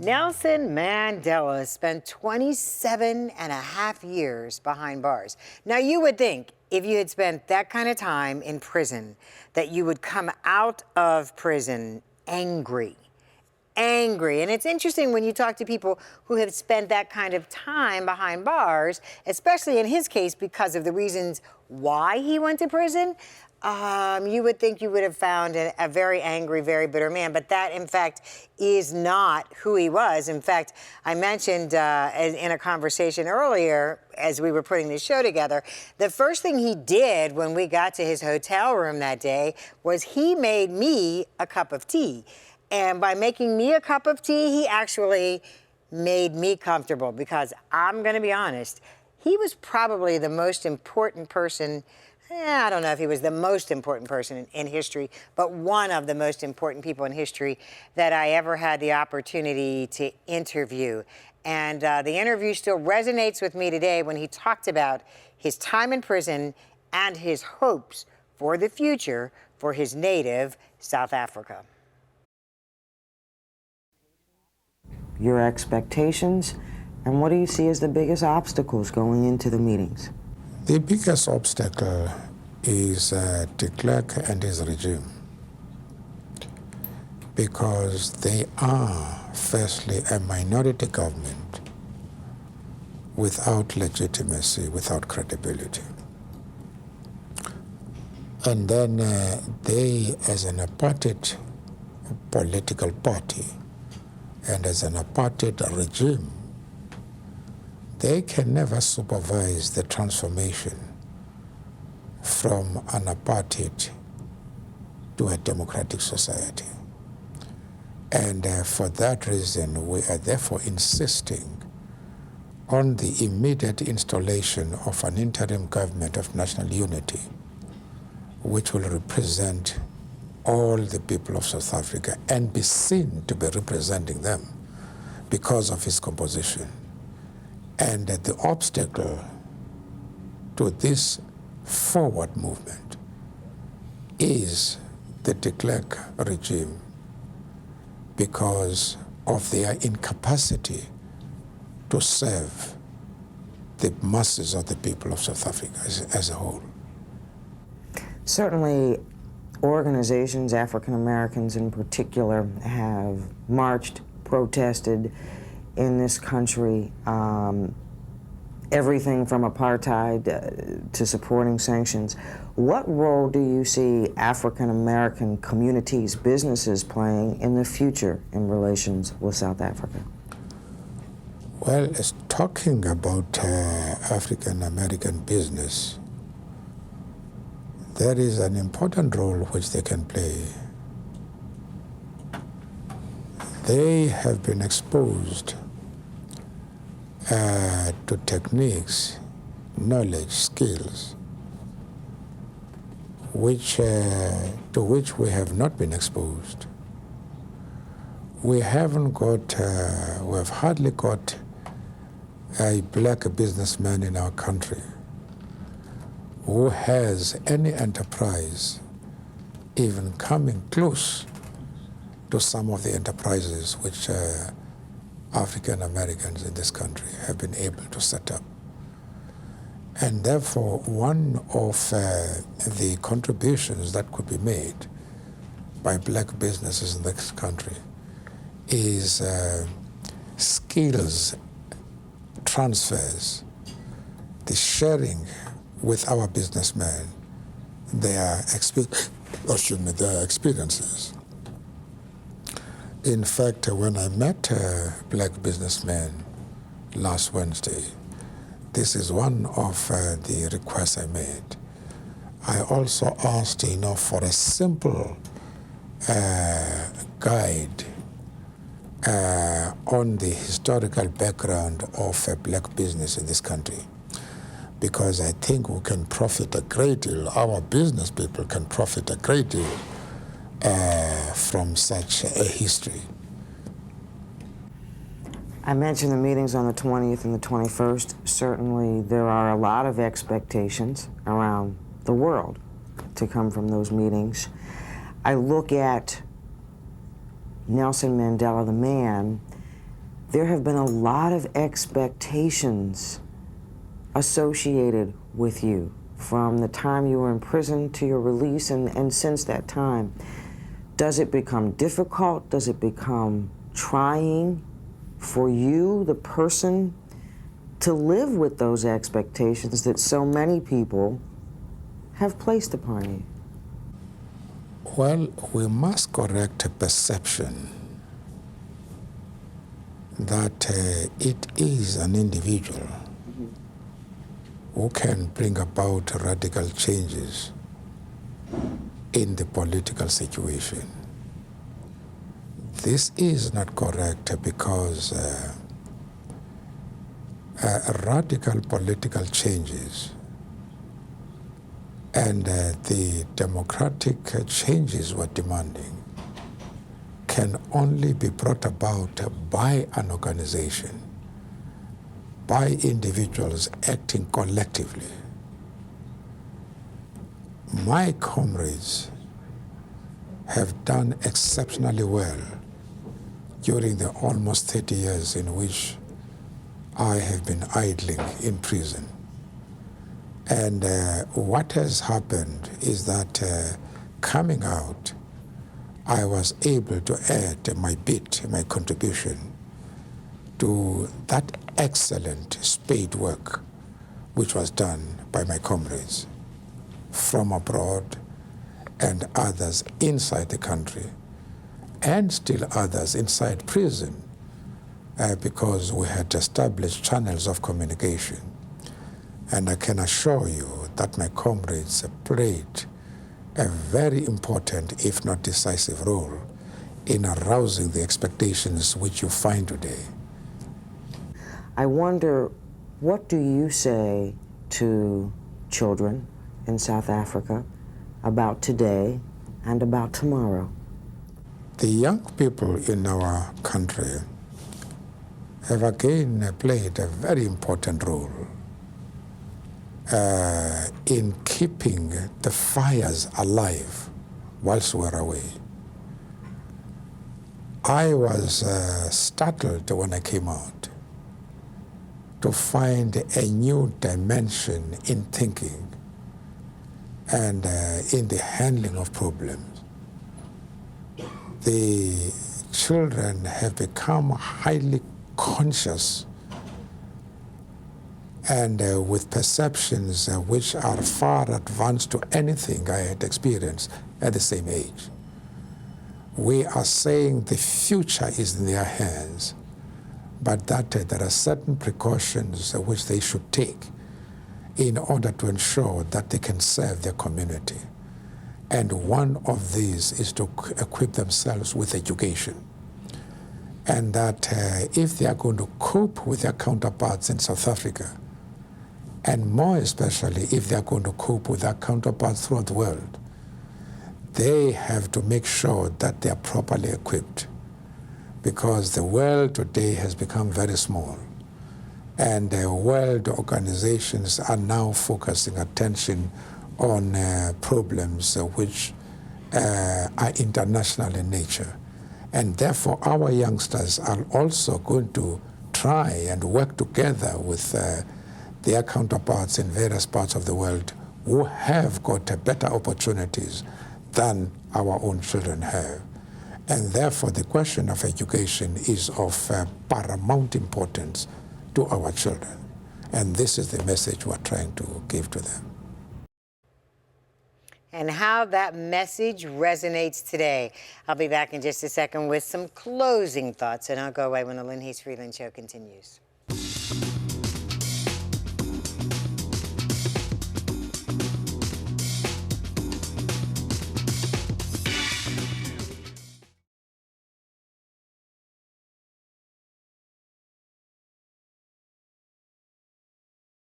Nelson Mandela spent 27 and a half years behind bars. Now, you would think if you had spent that kind of time in prison that you would come out of prison angry. And it's interesting when you talk to people who have spent that kind of time behind bars, especially in his case because of the reasons why he went to prison. You would think you would have found a very angry, very bitter man, but that, in fact, is not who he was. In fact, I mentioned in a conversation earlier, as we were putting this show together, the first thing he did when we got to his hotel room that day was he made me a cup of tea. And by making me a cup of tea, he actually made me comfortable because I'm going to be honest, he was probably the most important person. I don't know if he was the most important person in history, but one of the most important people in history that I ever had the opportunity to interview. And the interview still resonates with me today when he talked about his time in prison and his hopes for the future for his native South Africa. Your expectations, and what do you see as the biggest obstacles going into the meetings? The biggest obstacle is de Klerk and his regime, because they are, firstly, a minority government without legitimacy, without credibility. And then they, as an apartheid political party and as an apartheid regime, they can never supervise the transformation from an apartheid to a democratic society. And for that reason, we are therefore insisting on the immediate installation of an interim government of national unity, which will represent all the people of South Africa and be seen to be representing them because of its composition. And the obstacle to this forward movement is the de Klerk regime because of their incapacity to serve the masses of the people of South Africa as a whole. Certainly, organizations, African Americans in particular, have marched, protested in this country, everything from apartheid to supporting sanctions. What role do you see African American communities, businesses playing in the future in relations with South Africa? Well, it's talking about African American business, there is an important role which they can play. They have been exposed to techniques, knowledge, skills, to which we have not been exposed. We haven't got, we have hardly got a black businessman in our country who has any enterprise even coming close to some of the enterprises which African Americans in this country have been able to set up. And therefore, one of the contributions that could be made by black businesses in this country is skills transfers, the sharing with our businessmen, their experiences. In fact, when I met black businessmen last Wednesday, this is one of the requests I made. I also asked, for a simple guide on the historical background of black business in this country, because I think we can profit a great deal, our business people can profit a great deal from such a history. I mentioned the meetings on the 20th and the 21st. Certainly there are a lot of expectations around the world to come from those meetings. I look at Nelson Mandela, the man, there have been a lot of expectations associated with you from the time you were in prison to your release and since that time. Does it become difficult? Does it become trying for you, the person, to live with those expectations that so many people have placed upon you? Well, we must correct a perception that it is an individual who can bring about radical changes in the political situation. This is not correct because radical political changes and the democratic changes we're demanding can only be brought about by an organization, by individuals acting collectively. My comrades have done exceptionally well during the almost 30 years in which I have been idling in prison. And what has happened is that coming out, I was able to add my bit, my contribution to that excellent spade work which was done by my comrades from abroad and others inside the country, and still others inside prison, because we had established channels of communication. And I can assure you that my comrades played a very important, if not decisive, role in arousing the expectations which you find today. I wonder, what do you say to children in South Africa about today and about tomorrow? The young people in our country have again played a very important role in keeping the fires alive whilst we're away. I was startled when I came out to find a new dimension in thinking and in the handling of problems. The children have become highly conscious and with perceptions which are far advanced to anything I had experienced at the same age. We are saying the future is in their hands, but that there are certain precautions which they should take in order to ensure that they can serve their community. And one of these is to equip themselves with education. And that if they are going to cope with their counterparts in South Africa, and more especially if they are going to cope with their counterparts throughout the world, they have to make sure that they are properly equipped, because the world today has become very small, and world organizations are now focusing attention on problems which are international in nature. And therefore our youngsters are also going to try and work together with their counterparts in various parts of the world who have got better opportunities than our own children have. And therefore the question of education is of paramount importance to our children. And this is the message we're trying to give to them. And how that message resonates today. I'll be back in just a second with some closing thoughts, and I'll go away when the Lynn Freeland Show continues.